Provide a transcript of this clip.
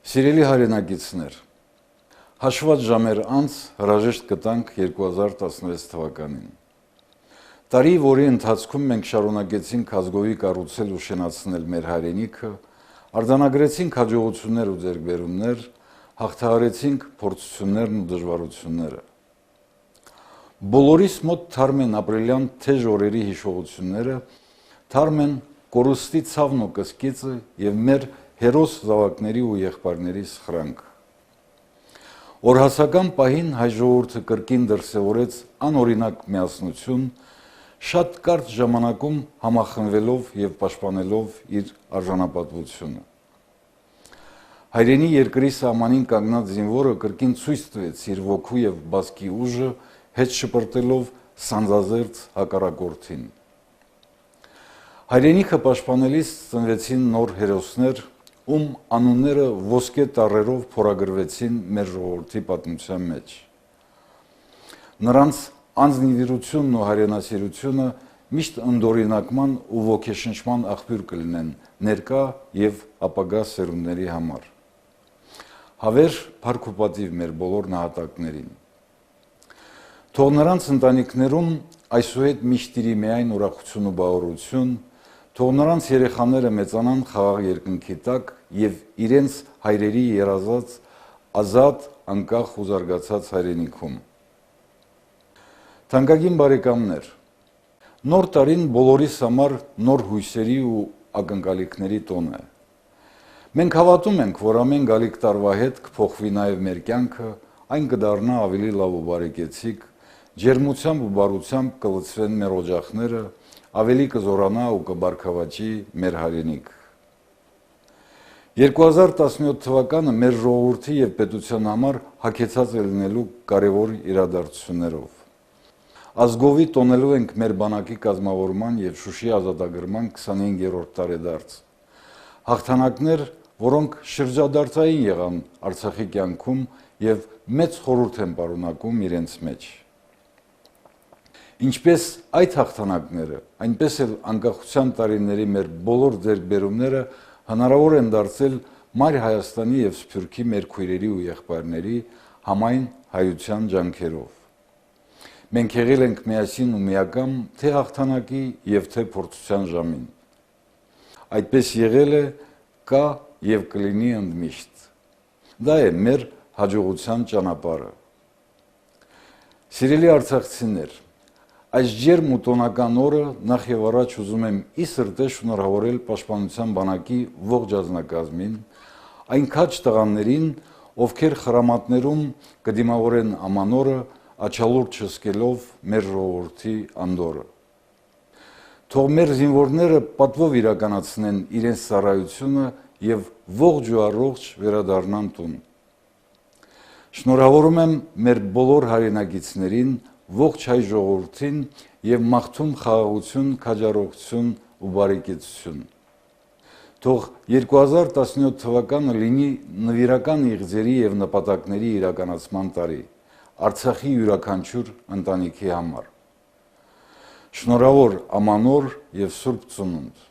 Սիրելի հայրենակիցներ, հաշված ժամեր անց հրաժեշտ կտանք 2016 թվականին։ Տարի, որի ընթացքում մենք շարունակեցինք ազգովի կառուցել ու շենացնել մեր հայրենիքը, արձանագրեցինք հաջողություններ ու ձեռքբերումներ, հաղթահարեցինք փորձություններն ու դժվարությունները։ Բոլորիս մոտ թարմ են ապրիլյան թեժ օրերի հիշողությունները, թարմ են կորուստի ցավն ու կսկիծը եւ մեր հերոս զավակների ու եղբայրների սխրանք։ Օրհասական պահին հայ ժողովուրդը կրկին դրսևորեց անօրինակ միասնություն, շատ կարճ ժամանակում համախմբվելով եւ պաշտպանելով իր արժանապատվությունը։ Հայրենի երկրի սահմանին կանգնած զինվորը կրկին ցույց տվեց իր ոգու եւ բազկի ուժը, հետ շպրտելով սանձազերծ հակառակորդին։ Հայրենիքը պաշտպանելիս ծնվեցին նոր հերոսներ, ում անունները ոսկե տառերով փորագրվեցին մեր ժողովրդի պատմության մեջ։ Նրանց անձնիվիրությունն ու հայրենասիրությունը միշտ ընդօրինակման ու ոգեշնչման աղբյուր կլինեն ներկա եւ ապագա սերունդների համար։ Հավեր փառք ու պատիվ մեր բոլոր նահատակներին։ Թող նրանց ընտանիքներում այսուհետ միշտ իրի միայն ուրախություն ու բաղորություն, թող նրանց երեխաները մեծանան խաղաղ երկնքի տակ եւ իրենց հայրերի երազած ազատ, անկախ ու զարգացած հայրենիքում։ Թանկագին բարեկամներ, նոր տարին բոլորիս համար նոր հույսերի ու ակնկալիքների տոն է։ Մենք հավատում ենք, որ ամեն գալիք տարվա հետ կփոխվի նաեւ մեր կյանքը, այն կդառնա ավելի լավ ու բարեկեցիկ, ջերմությամբ ու բարությամբ կլցվեն մեր օջախները, ավելի կզորանա ու կբարգավաճի մեր հայրենիք։ 2017 թվականը մեր ժողովրդի եւ պետության համար հագեցած է լինելու կարևոր իրադարձություններով։ Ազգովի տոնելու ենք մեր բանակի կազմավորման եւ Շուշի ազատագրման 25-րդ տարեդարձ։ Հաղթանակներ, որոնք շրջադարձային եղան Արցախի կյանքում եւ մեծ խորհուրդ են պարունակում իրենց մեջ։ Ինչպես այդ հաղթանակները, այնպես էլ անկախության տարիների մեր բոլոր ձեռքբերումները հնարավոր են դարձել Մայր Հայաստանի եւ Սփյուռքի մեր քույրերի ու եղբայրների համայն հայության ջանքերով։ Մենք եղել ենք միասին ու միակամ թե հաղթանակի եւ թե փորձության ժամին։ Այդպես եղել է, կա եւ կլինի ընդմիշտ։ Դա է մեր հաջողության ճանապարհը։ Սիրելի արցախցիներ, այս ջերմ ու տոնական օրը նախ եւ առաջ ուզում եմ ի սրտե շնորհավորել Պաշտպանության բանակի ողջ ազնագազմին, այն քաջ տղաներին, ովքեր խրամատներում կդիմավորեն ամանորը, աչալուրջ հսկելով մեր ժողովրդի անդորը։ Թող մեր զինվորները պատվով իրականացնեն իրենց ծառայությունը եւ ողջ ու առողջ վերադառնան տուն։ Շնորհավորում եմ մեր բոլոր հայրենակիցներին, ողջ հայ ժողովրդին եւ մաղթում խաղաղություն, քաջառողջություն ու բարեկեցություն։ Թող 2017 թվականը լինի նվիրական իղձերի եւ նպատակների իրականացման տարի Արցախի յուրաքանչյուր ընտանիքի համար։ Շնորհավոր ամանոր եւ Սուրբ Ծնունդ։